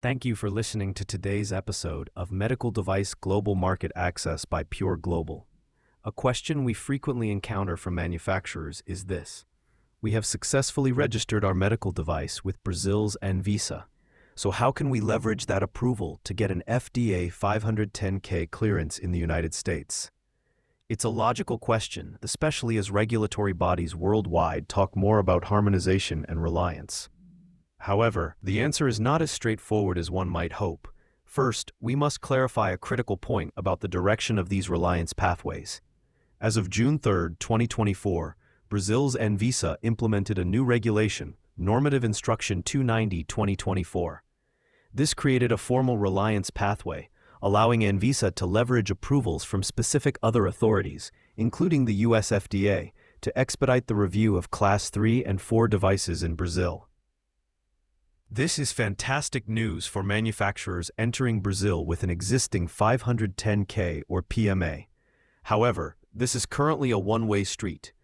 Thank you for listening to today's episode of Medical Device Global Market Access by Pure Global. A question we frequently encounter from manufacturers is this: we have successfully registered our medical device with Brazil's ANVISA. So how can we leverage that approval to get an FDA 510(k) clearance in the United States? It's a logical question, especially as regulatory bodies worldwide talk more about harmonization and reliance. However, the answer is not as straightforward as one might hope. First, we must clarify a critical point about the direction of these reliance pathways. As of June 3, 2024, Brazil's ANVISA implemented a new regulation, Normative Instruction 290/2024. This created a formal reliance pathway, allowing ANVISA to leverage approvals from specific other authorities, including the US FDA, to expedite the review of Class 3 and 4 devices in Brazil. This is fantastic news for manufacturers entering Brazil with an existing 510(k) or PMA. However, this is currently a one-way street.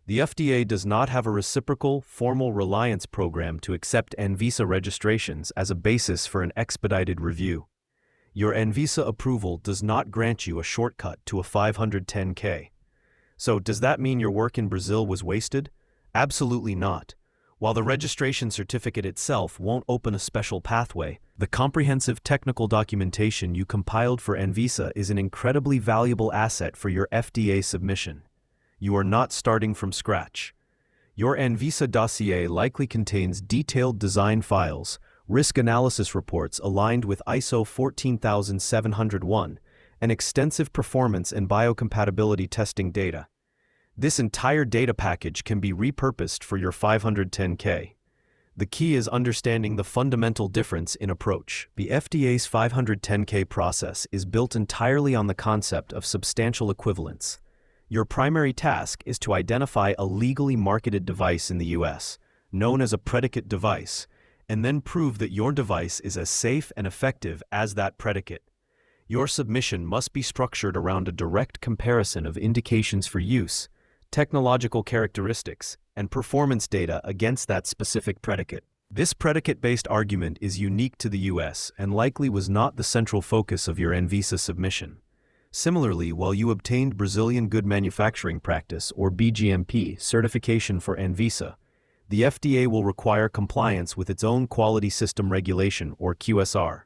The FDA does not have a reciprocal, formal reliance program to accept ANVISA registrations as a basis for an expedited review. Your ANVISA approval does not grant you a shortcut to a 510(k). So, does that mean your work in Brazil was wasted? Absolutely not. While the registration certificate itself won't open a special pathway, the comprehensive technical documentation you compiled for ANVISA is an incredibly valuable asset for your FDA submission. You are not starting from scratch. Your ANVISA dossier likely contains detailed design files, risk analysis reports aligned with ISO 14701, and extensive performance and biocompatibility testing data. This entire data package can be repurposed for your 510(k). The key is understanding the fundamental difference in approach. The FDA's 510(k) process is built entirely on the concept of substantial equivalence. Your primary task is to identify a legally marketed device in the US, known as a predicate device, and then prove that your device is as safe and effective as that predicate. Your submission must be structured around a direct comparison of indications for use, technological characteristics, and performance data against that specific predicate. This predicate-based argument is unique to the US and likely was not the central focus of your ANVISA submission. Similarly, while you obtained Brazilian Good Manufacturing Practice or BGMP certification for ANVISA, the FDA will require compliance with its own Quality System Regulation or QSR.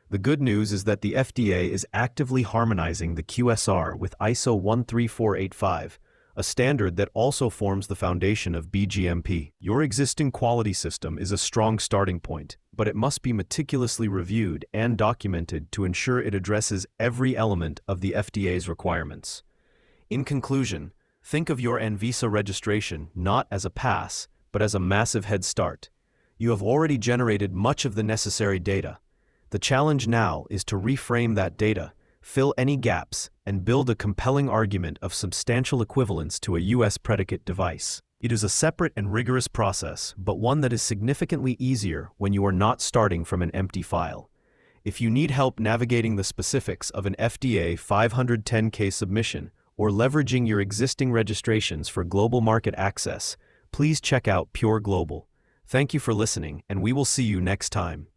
The good news is that the FDA is actively harmonizing the QSR with ISO 13485, a standard that also forms the foundation of BGMP. Your existing quality system is a strong starting point, but it must be meticulously reviewed and documented to ensure it addresses every element of the FDA's requirements. In conclusion, think of your ANVISA registration not as a pass, but as a massive head start. You have already generated much of the necessary data. The challenge now is to reframe that data, fill any gaps, and build a compelling argument of substantial equivalence to a US predicate device. It is a separate and rigorous process, but one that is significantly easier when you are not starting from an empty file. If you need help navigating the specifics of an FDA 510(k) submission or leveraging your existing registrations for global market access, please check out Pure Global. Thank you for listening, and we will see you next time.